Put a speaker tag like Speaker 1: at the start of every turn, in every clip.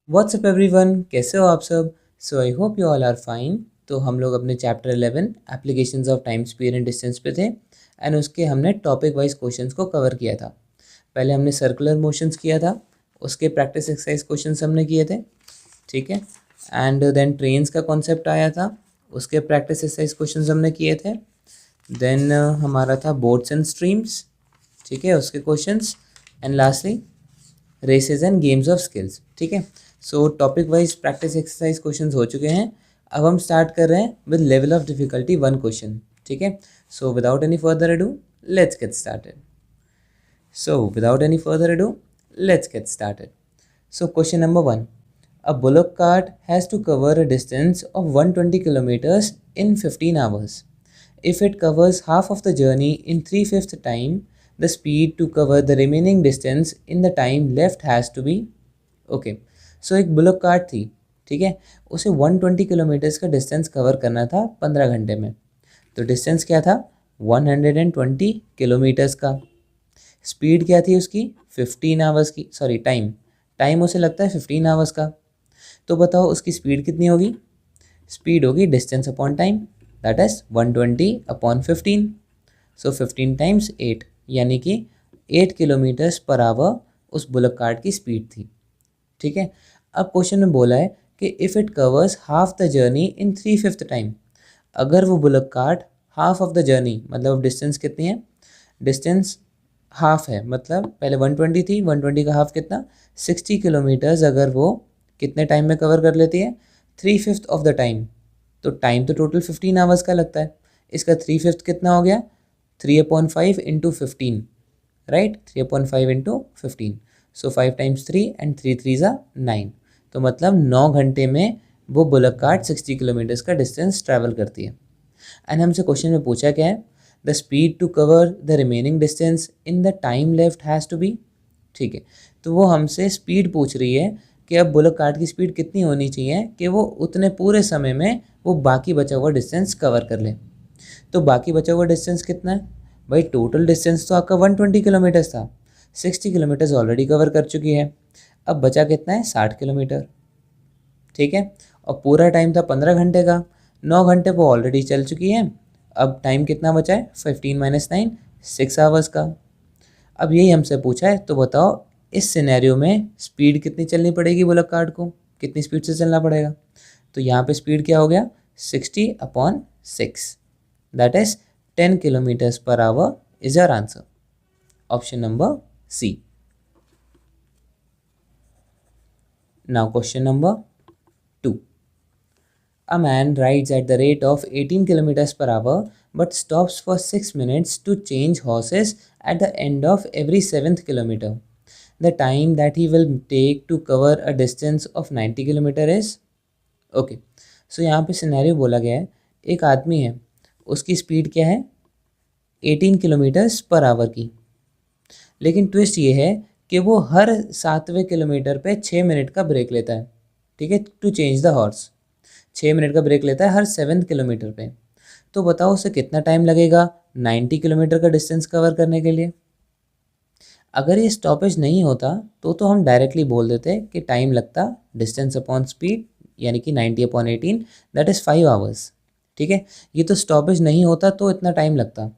Speaker 1: WhatsApp everyone, कैसे हो आप सब। So I hope you all are fine. तो हम लोग अपने chapter 11 applications of time speed and distance पे थे एंड उसके हमने टॉपिक वाइज क्वेश्चंस को कवर किया था। पहले हमने सर्कुलर मोशंस किया था, उसके प्रैक्टिस एक्सरसाइज क्वेश्चंस हमने किए थे, ठीक है। एंड देन ट्रेन्स का कॉन्सेप्ट आया था, उसके प्रैक्टिस एक्सरसाइज क्वेश्चंस हमने किए थे। देन हमारा था बोट्स एंड स्ट्रीम्स, ठीक है, उसके questions. And lastly races and games of skills, ठीक है। So topic wise practice exercise questions हो चुके हैं। अब हम स्टार्ट कर रहे हैं with level of difficulty 1 question, ठीक है। So without any further ado let's get started. So without any further ado, let's get started. So question number 1. A bullock cart has to cover a distance of 120 kilometers in 15 hours. If it covers half of the journey in 3/5 time, the speed to cover the remaining distance in the time left has to be okay. So एक bullock cart थी, ठीक है, उसे 120 kilometres का distance cover करना था 15 घंटे में। तो डिस्टेंस क्या था? 120 किलोमीटर्स का। स्पीड क्या थी उसकी? 15 आवर्स की, सॉरी टाइम, टाइम उसे लगता है 15 आवर्स का। तो बताओ उसकी स्पीड कितनी होगी? स्पीड होगी distance upon time, that is 120 upon 15। So 15 times 8, यानी कि 8 किलोमीटर्स पर आवर उस बुलक कार्ट की स्पीड थी, ठीक है। अब क्वेश्चन में बोला है कि if it covers half the journey in 3/5 time, अगर वो bullock cart half of the journey, मतलब डिस्टेंस कितनी है? डिस्टेंस हाफ है, मतलब पहले 120 थी, 120 का हाफ कितना? 60 किलोमीटर्स। अगर वो कितने टाइम में कवर कर लेती है? 3/5 ऑफ द टाइम। तो टाइम तो टोटल 15 आवर्स का लगता है, इसका 3/5 कितना हो गया? 3/5 into 15, right, 3/5 into 15। So 5 times 3 and 3 3 ज़ा 9। तो मतलब 9 घंटे में वो बुलक कार्ट 60 किलोमीटर्स का डिस्टेंस ट्रैवल करती है। एंड हमसे क्वेश्चन में पूछा क्या है? The speed to cover the remaining distance in the time left has to be, ठीक है। तो वो हमसे स्पीड पूछ रही है कि अब बुलक कार्ट की स्पीड कितनी होनी चाहिए कि वो उतने पूरे समय में वो बाकी बचा हुआ डिस्टेंस कवर कर ले। तो बाकी बचा हुआ डिस्टेंस कितना है भाई? टोटल डिस्टेंस तो आपका 120 किलोमीटर्स था, 60 किलोमीटर्स ऑलरेडी कवर कर चुकी है। अब बचा कितना है? 60 किलोमीटर, ठीक है। और पूरा टाइम था 15 घंटे का, 9 घंटे वो ऑलरेडी चल चुकी है। अब टाइम कितना बचा है? 15 माइनस 9, 6 आवर्स का। अब यही हमसे पूछा है, तो बताओ इस सिनेरियो में स्पीड कितनी चलनी पड़ेगी बुलक कार्ट को? कितनी स्पीड से चलना पड़ेगा? तो यहाँ पे स्पीड क्या हो गया? 60 upon 6, that is 10 kilometres per hour is your answer. Option number C. Now question number 2. A man rides at the rate of 18 kilometers per hour but stops for 6 minutes to change horses at the end of every 7th kilometer. The time that he will take to cover a distance of 90 kilometer is okay. So यहाँ पे scenario बोला गया है, एक आदमी है, उसकी speed क्या है? 18 किलोमीटर्स पर आवर की। लेकिन ट्विस्ट ये है कि वो हर 7वें किलोमीटर पे 6 मिनट का ब्रेक लेता है, ठीक है, to change the horse. 6 minute का ब्रेक लेता है हर 7 किलोमीटर पे। तो बताओ उसे कितना टाइम लगेगा 90 किलोमीटर का डिस्टेंस कवर करने के लिए? अगर ये स्टॉपेज नहीं होता तो हम डायरेक्टली बोल देते कि टाइम लगता डिस्टेंस अपॉन स्पीड, यानी कि 90 अपॉन 18, दैट इज़ 5 आवर्स, ठीक है। ये तो स्टॉपेज नहीं होता तो इतना टाइम लगता।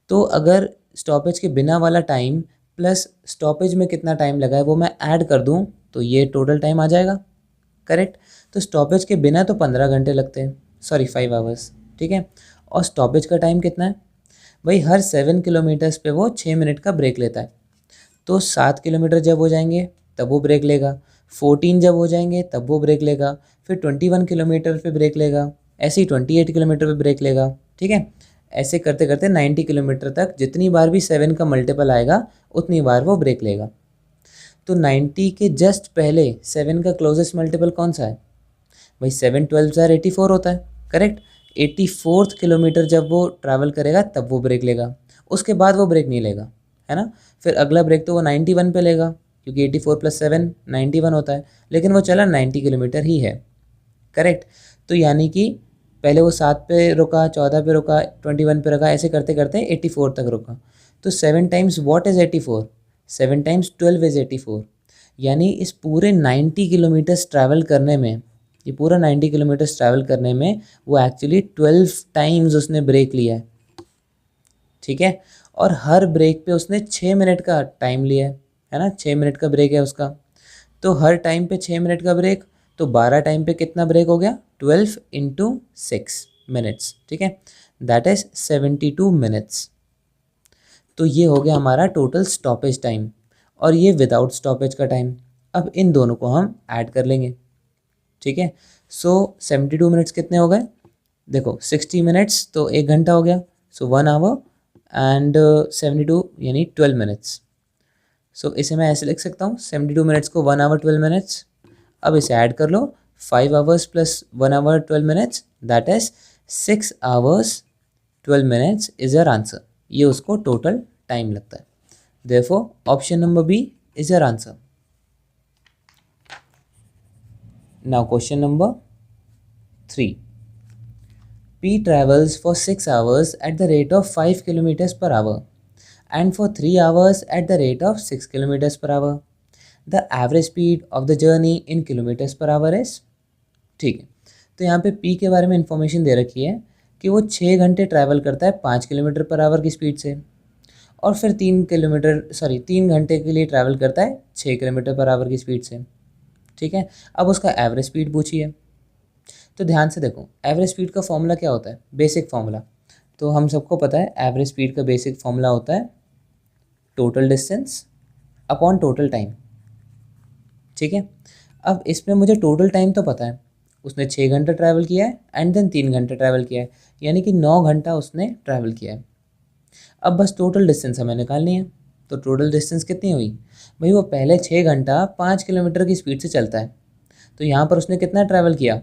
Speaker 1: तो अगर स्टॉपेज के बिना वाला टाइम प्लस स्टॉपेज में कितना टाइम लगा है वो मैं ऐड कर दूँ तो ये टोटल टाइम आ जाएगा, करेक्ट। तो स्टॉपेज के बिना तो 15 घंटे लगते हैं, सॉरी 5 आवर्स, ठीक है। और स्टॉपेज का टाइम कितना है भाई? हर 7 किलोमीटर्स पे वो 6 मिनट का ब्रेक लेता है। तो 7 किलोमीटर जब हो जाएंगे तब वो ब्रेक लेगा, 14 जब हो जाएंगे तब वो ब्रेक लेगा, फिर 21 किलोमीटर पे ब्रेक लेगा, ऐसे ही 28 किलोमीटर पे ब्रेक लेगा, ठीक है। ऐसे करते करते 90 किलोमीटर तक जितनी बार भी 7 का मल्टीपल आएगा उतनी बार वो ब्रेक लेगा। तो 90 के जस्ट पहले 7 का क्लोजेस्ट मल्टीपल कौन सा है भाई? 7 12 ज़ार 84 होता है, करेक्ट। 84th किलोमीटर जब वो ट्रैवल करेगा तब वो ब्रेक लेगा, उसके बाद वो ब्रेक नहीं लेगा, है ना। फिर अगला ब्रेक तो वो 91 पे लेगा, क्योंकि 84 + 7 91 होता है, लेकिन वो चला 90 किलोमीटर ही है, करेक्ट। तो यानी कि पहले वो 7 पे रुका, 14 पे रुका, 21 पे रुका, ऐसे करते करते 84 तक रुका। तो 7 times what is 84? 7 times 12 is 84, यानी इस पूरे 90 किलोमीटर्स ट्रैवल करने में, ये पूरा 90 किलोमीटर्स ट्रैवल करने में वो एक्चुअली 12 टाइम्स उसने ब्रेक लिया है, ठीक है। और हर ब्रेक पे उसने 6 मिनट का टाइम लिया है ना, 6 मिनट का ब्रेक है उसका। तो हर टाइम पे 6 मिनट का ब्रेक, तो 12 टाइम पे कितना ब्रेक हो गया, 12 इंटू 6 मिनट्स, ठीक है, दैट इज 72 मिनट्स। तो ये हो गया हमारा टोटल स्टॉपेज टाइम, और ये विदाउट स्टॉपेज का टाइम। अब इन दोनों को हम ऐड कर लेंगे, ठीक है। सो 72 मिनट्स कितने हो गए, देखो 60 मिनट्स तो 1 घंटा हो गया, सो 1 आवर एंड 72 यानी 12 मिनट्स। सो इसे मैं ऐसे लिख सकता हूँ, 72 मिनट्स को 1 आवर 12 मिनट्स। अब इसे ऐड कर लो, 5 hours plus 1 hour 12 minutes, that is 6 hours 12 minutes is your answer. ये उसको टोटल टाइम लगता है। Therefore option number B is your answer. Now question number 3. P travels for 6 hours at the rate of 5 kilometers per hour and for 3 hours at the rate of 6 kilometers per hour. The average speed of the journey in kilometers per hour is, ठीक है। तो यहाँ पे P के बारे में information दे रखी है कि वो 6 घंटे ट्रैवल करता है 5 किलोमीटर पर आवर की स्पीड से, और फिर 3 घंटे के लिए ट्रैवल करता है 6 किलोमीटर पर आवर की स्पीड से, ठीक है। अब उसका एवरेज स्पीड पूछी है। तो ध्यान से देखो, एवरेज स्पीड का फॉर्मूला क्या होता है, बेसिक फॉर्मूला तो हम सबको पता है। एवरेज स्पीड का बेसिक फॉर्मूला होता है total distance upon total time, ठीक है। अब इसमें मुझे टोटल टाइम तो पता है, उसने 6 घंटा ट्रैवल किया है एंड देन 3 घंटे ट्रैवल किया है, यानी कि 9 घंटा उसने ट्रैवल किया है। अब बस टोटल डिस्टेंस हमें निकालनी है। तो टोटल डिस्टेंस कितनी हुई भाई, वो पहले 6 घंटा 5 किलोमीटर की स्पीड से चलता है, तो यहाँ पर उसने कितना ट्रैवल किया,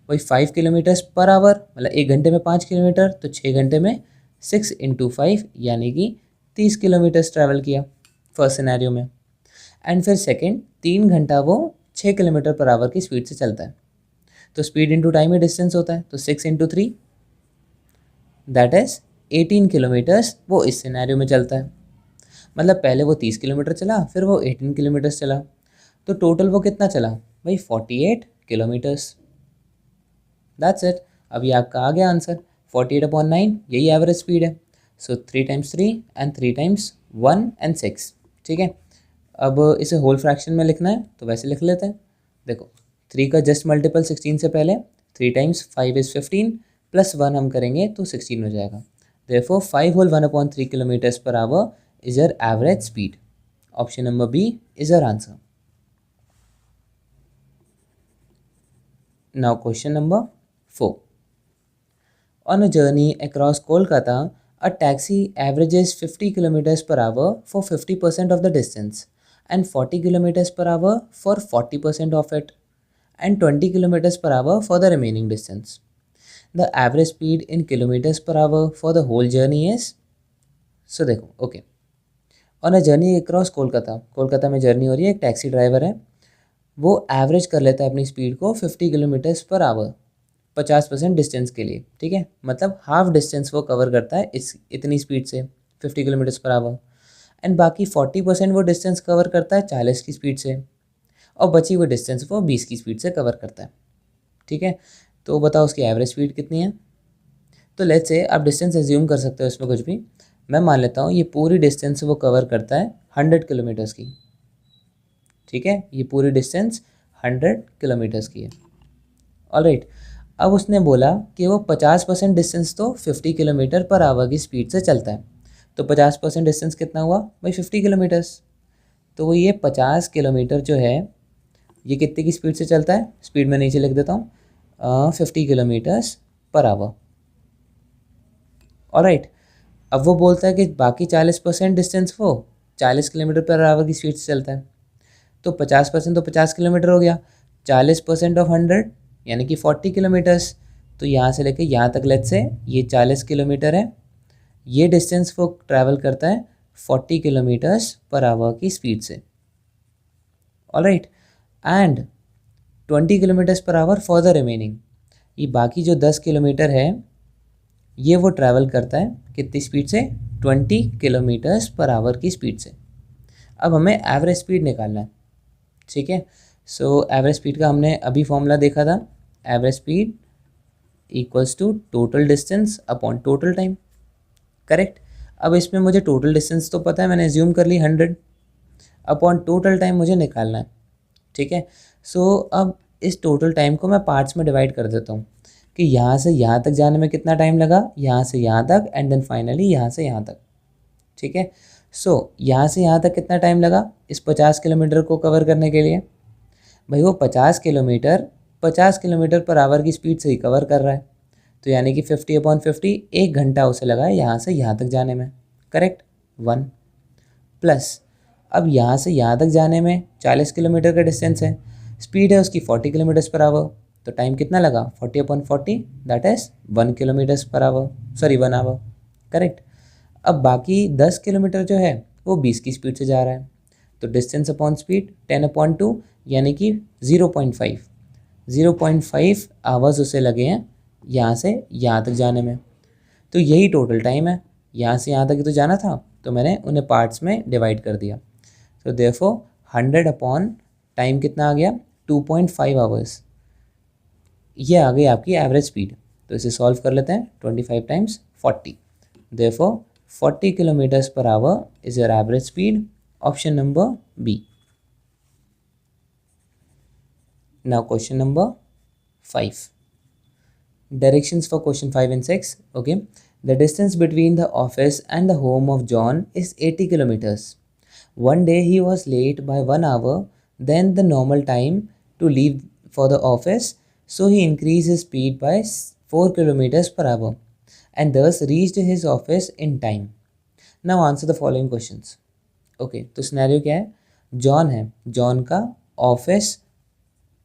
Speaker 1: वही 5 किलोमीटर्स पर आवर, मतलब 1 घंटे में 5 किलोमीटर, तो 6 घंटे में 6 इंटू 5 यानी कि 30 किलोमीटर्स ट्रैवल किया फर्स्ट सिनेरियो में। एंड फिर सेकंड 3 घंटा वो 6 किलोमीटर पर आवर की स्पीड से चलता है, तो स्पीड इंटू टाइम में डिस्टेंस होता है, तो 6 इंटू 3 दैट इज 18 किलोमीटर्स वो इस सिनेरियो में चलता है। मतलब पहले वो 30 किलोमीटर चला, फिर वो 18 किलोमीटर्स चला, तो टोटल वो कितना चला भाई, 48 किलोमीटर्स। That's it. अभी आपका आ गया आंसर 48/9, यही एवरेज स्पीड है। सो 3 टाइम्स 3 एंड 3 टाइम्स 1 एंड 6, ठीक है। अब इसे होल फ्रैक्शन में लिखना है तो वैसे लिख लेते हैं। देखो 3 का जस्ट मल्टीपल 16 से पहले 3 टाइम्स 5 इज़ 15 प्लस 1 हम करेंगे तो 16 हो जाएगा। Therefore 5 whole 1/3 kilometres per hour is your average speed. Option number B is your answer. Now question number 4. On a journey across Kolkata, a taxi averages 50 kilometers per hour for 50% of the distance and 40 kilometers per hour for 40% of it and 20 kilometers per hour for the remaining distance. The average speed in kilometers per hour for the whole journey is, so देखो okay, on a journey across Kolkata, Kolkata में journey हो रही है, एक taxi driver है, वो average कर लेता है अपनी स्पीड को 50 किलोमीटर्स पर आवर 50% डिस्टेंस के लिए, ठीक है। मतलब हाफ डिस्टेंस वो कवर करता है इस इतनी स्पीड से 50 किलोमीटर्स पर आवर, एंड बाकी 40% वो डिस्टेंस कवर करता है 40 की स्पीड से, और बची हुई डिस्टेंस वो 20 की स्पीड से कवर करता है, ठीक है। तो बताओ उसकी एवरेज स्पीड कितनी है। तो लेट्स से आप डिस्टेंस एज्यूम कर सकते हो इसमें कुछ भी, मैं मान लेता हूँ ये पूरी डिस्टेंस वो कवर करता है 100 किलोमीटर्स की, ठीक है। ये पूरी डिस्टेंस 100 किलोमीटर्स की है, ऑलराइट। अब उसने बोला कि वो 50% डिस्टेंस तो 50 किलोमीटर पर आवर की स्पीड से चलता है, तो 50% डिस्टेंस कितना हुआ भाई 50 किलोमीटर्स। तो वो ये 50 किलोमीटर जो है ये कितने की स्पीड से चलता है, स्पीड में नीचे लिख देता हूँ 50 किलोमीटर्स पर आवर, ऑलराइट। अब वो बोलता है कि बाकी 40% डिस्टेंस वो 40 किलोमीटर पर आवर की स्पीड से चलता है, तो 50% तो 50 किलोमीटर हो गया, 40% ऑफ 100 यानी कि 40 किलोमीटर्स। तो यहाँ से लेके यहाँ तक लेट्स से ये 40 किलोमीटर है, ये डिस्टेंस वो ट्रैवल करता है 40 किलोमीटर्स पर आवर की स्पीड से, alright. And 20 kilometres per hour for the remaining, ये बाकी जो 10 किलोमीटर है ये वो ट्रैवल करता है कितनी स्पीड से, 20 किलोमीटर्स पर आवर की स्पीड से। अब हमें एवरेज स्पीड निकालना है, ठीक है। सो एवरेज स्पीड का हमने अभी फॉर्मूला देखा था, average speed equals to total distance upon total time, correct. अब इसमें मुझे टोटल डिस्टेंस तो पता है, मैंने एज्यूम कर ली 100, अपॉन टोटल टाइम मुझे निकालना है, ठीक है। सो अब इस टोटल टाइम को मैं पार्ट्स में डिवाइड कर देता हूँ कि यहाँ से यहाँ तक जाने में कितना टाइम लगा, यहाँ से यहाँ तक, एंड देन फाइनली यहाँ से यहाँ तक, ठीक है। सो यहाँ से यहाँ तक कितना टाइम लगा इस 50 किलोमीटर को कवर करने के लिए? भाई वो 50 किलोमीटर पर आवर की स्पीड से ही कवर कर रहा है, तो यानी कि 50/50 1 घंटा उसे लगा है यहाँ से यहाँ तक जाने में, करेक्ट। 1 प्लस अब यहाँ से यहाँ तक जाने में 40 किलोमीटर का डिस्टेंस है, स्पीड है उसकी 40 किलोमीटर्स पर आवर, तो टाइम कितना लगा 40/40 that is 1 kilometres per hour, sorry 1 hour, correct. अब बाकी 10 किलोमीटर जो है वो 20 की स्पीड से जा रहा है, तो डिस्टेंस अपॉन स्पीड 10/2 यानी कि 0.5 आवर्स उसे लगे हैं यहाँ से यहाँ तक जाने में। तो यही टोटल टाइम है, यहाँ से यहाँ तक ही तो जाना था, तो मैंने उन्हें पार्ट्स में डिवाइड कर दिया। तो देयरफॉर 100 अपॉन टाइम कितना आ गया 2.5 आवर्स, ये आ गई आपकी एवरेज स्पीड। तो इसे सॉल्व कर लेते हैं, 25 × 40, therefore 40 kilometres per hour is your average speed, option number B. Now question number 5. Directions for question 5 and 6. Okay. The distance between the office and the home of John is 80 kilometers. One day he was late by 1 hour than the normal time to leave for the office, so he increased his speed by 4 kilometers per hour and thus reached his office in time. Now answer the following questions. Okay, तो scenario क्या है, John है, John का office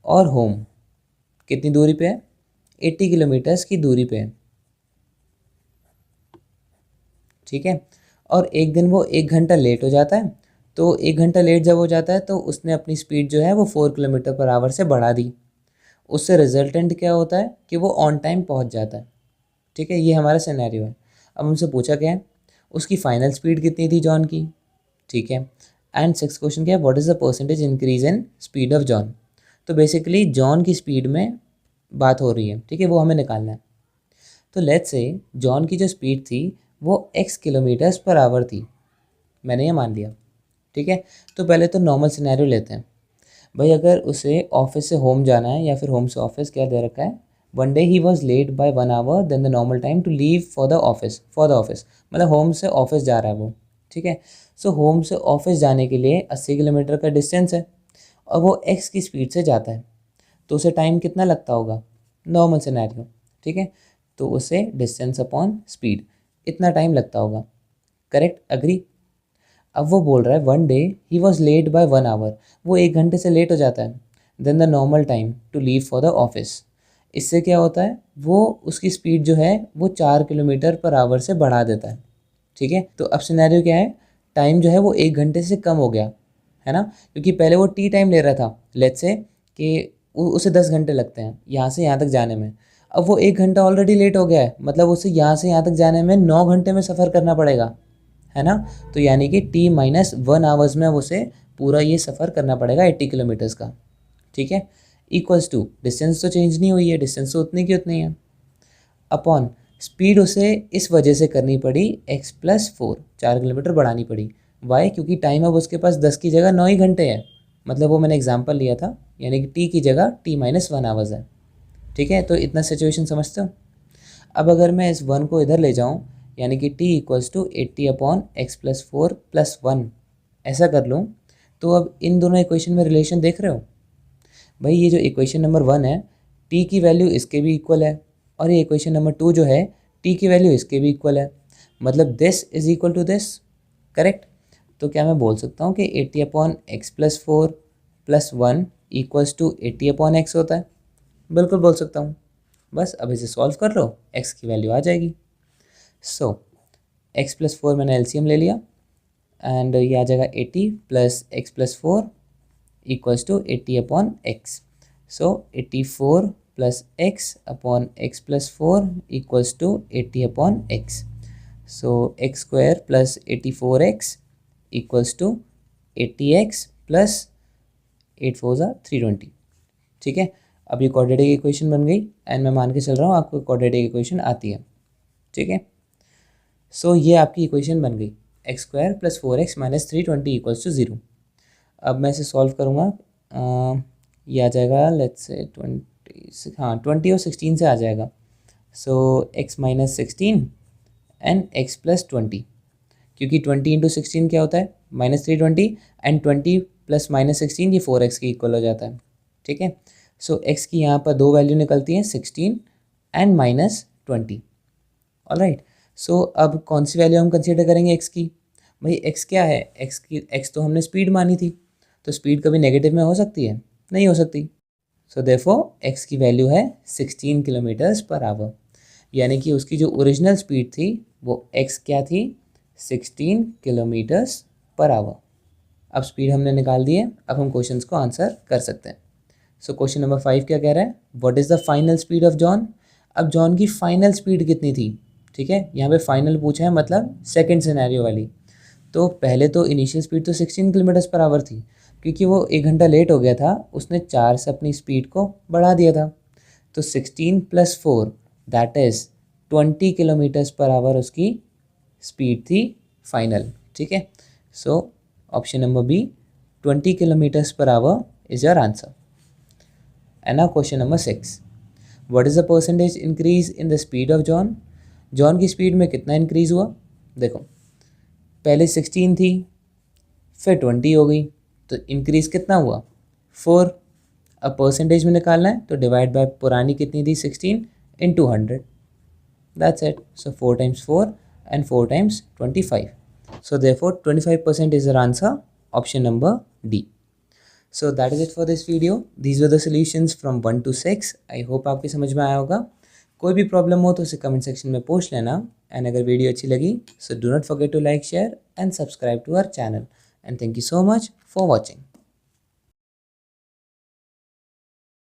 Speaker 1: और home कितनी दूरी पे है, 80 किलोमीटर्स की दूरी पे है, ठीक है। और एक दिन वो 1 घंटा लेट हो जाता है, तो 1 घंटा लेट जब हो जाता है तो उसने अपनी स्पीड जो है वो 4 किलोमीटर पर आवर से बढ़ा दी। उससे रिजल्टेंट क्या होता है कि वो ऑन टाइम पहुंच जाता है, ठीक है। ये हमारा सिनेरियो है। अब हमसे पूछा क्या है, उसकी फाइनल स्पीड कितनी थी जॉन की, ठीक है। एंड 6th क्वेश्चन क्या है, what is the percentage increase in speed of John. तो बेसिकली जॉन की स्पीड में बात हो रही है, ठीक है, वो हमें निकालना है। तो लेट्स से जॉन की जो स्पीड थी वो x किलोमीटर्स पर आवर थी, मैंने ये मान लिया, ठीक है। तो पहले तो नॉर्मल सिनेरियो लेते हैं। भाई अगर उसे ऑफिस से होम जाना है या फिर होम से ऑफिस, क्या दे रखा है, one day he was late by 1 hour then the normal time to leave for the office, मतलब होम से ऑफिस जा रहा है वो, ठीक है। सो होम से ऑफिस जाने के लिए 80 किलोमीटर का डिस्टेंस है और वो x की स्पीड से जाता है, तो उसे टाइम कितना लगता होगा, नॉर्मल सिनेरियो, ठीक है। तो उसे डिस्टेंस अपॉन स्पीड इतना टाइम लगता होगा, करेक्ट, अग्री। अब वो बोल रहा है 1 day he was late by 1 hour, वो 1 घंटे से लेट हो जाता है, then the normal time to leave for the office. इससे क्या होता है, वो उसकी स्पीड जो है वो 4 किलोमीटर पर आवर से बढ़ा देता है, ठीक है। तो अब सिनेरियो क्या है, टाइम जो है वो 1 घंटे से कम हो गया है ना, क्योंकि पहले वो टी टाइम ले रहा था, लेट्स से कि उसे 10 घंटे लगते हैं यहाँ से यहाँ तक जाने में। अब वो 1 घंटा ऑलरेडी लेट हो गया है, मतलब उसे यहाँ से यहाँ तक जाने में 9 घंटे में सफ़र करना पड़ेगा, है ना। तो यानी कि t-1 आवर्स में उसे पूरा ये सफ़र करना पड़ेगा 80 किलोमीटर्स का, ठीक है। इक्वल्स टू, डिस्टेंस तो चेंज नहीं हुई है, डिस्टेंस तो उतनी की उतनी है, अपॉन स्पीड उसे इस वजह से करनी पड़ी x+4, 4 किलोमीटर बढ़ानी पड़ी। वाई, क्योंकि टाइम अब उसके पास 10 की जगह 9 ही घंटे है, मतलब वो मैंने एग्जांपल लिया था, यानी कि t की जगह t-1 आवर्स है, ठीक है। तो इतना सिचुएशन समझते हो। अब अगर मैं इस 1 को इधर ले जाऊँ, यानी कि t = 80/x+4+1 ऐसा कर लूँ, तो अब इन दोनों इक्वेशन में रिलेशन देख रहे हो भाई। ये जो इक्वेशन नंबर 1 है, t की वैल्यू इसके भी इक्वल है, और ये इक्वेशन नंबर 2 जो है t की वैल्यू इसके भी इक्वल है, मतलब this is equal to this, correct. तो क्या मैं बोल सकता हूँ कि 80/x+4+1 = 80/x होता है, बिल्कुल बोल सकता हूँ। बस अब इसे सॉल्व कर लो, x की वैल्यू आ जाएगी। सो x+4 मैंने एलसीएम ले लिया, एंड ये आ जाएगा 80 + x+4 = 80/x। सो 84 + x/x+4 = 80/x। सो x² + 84x = 80x + 8 4 ज़ा 320। ठीक है, अब ये क्वाड्रेटिक इक्वेशन बन गई एंड मैं मान के चल रहा हूँ आपको क्वाड्रेटिक इक्वेशन आती है। ठीक है, सो ये आपकी इक्वेशन बन गई x² + 4x - 320 = 0। अब मैं इसे सॉल्व करूँगा, ये आ जाएगा लेट्स से 20, हाँ 20 और 16 से आ जाएगा। सो x - 16 एंड x + 20, क्योंकि 20 × 16 क्या होता है -320 एंड 20 + -16 ये 4x के इक्वल हो जाता है। ठीक है, सो x की यहाँ पर दो वैल्यू निकलती हैं 16 एंड -20। ऑलराइट, सो अब कौन सी वैल्यू हम कंसीडर करेंगे x की? भाई x क्या है, x तो हमने स्पीड मानी थी, तो स्पीड कभी नेगेटिव में हो सकती है? नहीं हो सकती। सो देयरफॉर x की वैल्यू है 16 km/h, यानी कि उसकी जो ओरिजिनल स्पीड थी वो x क्या थी, 16 km/h। अब स्पीड हमने निकाल दी है, अब हम क्वेश्चंस को आंसर कर सकते हैं। सो क्वेश्चन नंबर 5 क्या कह रहा है, what is the final speed of John. अब जॉन की फाइनल स्पीड कितनी थी? ठीक है, यहाँ पे फाइनल पूछा है, मतलब सेकंड सिनेरियो वाली। तो पहले तो इनिशियल स्पीड तो 16 km/h थी, क्योंकि वो 1 घंटा लेट हो गया था, उसने 4 से अपनी स्पीड को बढ़ा दिया था। तो 16 + 4 दैट इज़ 20 km/h उसकी स्पीड थी फाइनल। ठीक है, so option number B 20 km/h is your answer. And now question number 6, what is the percentage increase in the speed of John. John की स्पीड में कितना इंक्रीज़ हुआ? देखो, पहले 16 थी, फिर 20 हो गई, तो इंक्रीज़ कितना हुआ? 4। अब परसेंटेज में निकालना है तो डिवाइड बाय पुरानी कितनी थी 16 × 100, that's it. So 4 × 4 and 4 × 25, so therefore 25% is your answer, option number D. So that is it for this video. These were the solutions from 1 to 6. I hope आपके समझ में आया होगा। कोई भी प्रॉब्लम हो तो उसे कमेंट सेक्शन में पूछ लेना। एंड अगर वीडियो अच्छी लगी so do not forget to like, share and subscribe to our channel. And thank you so much for watching.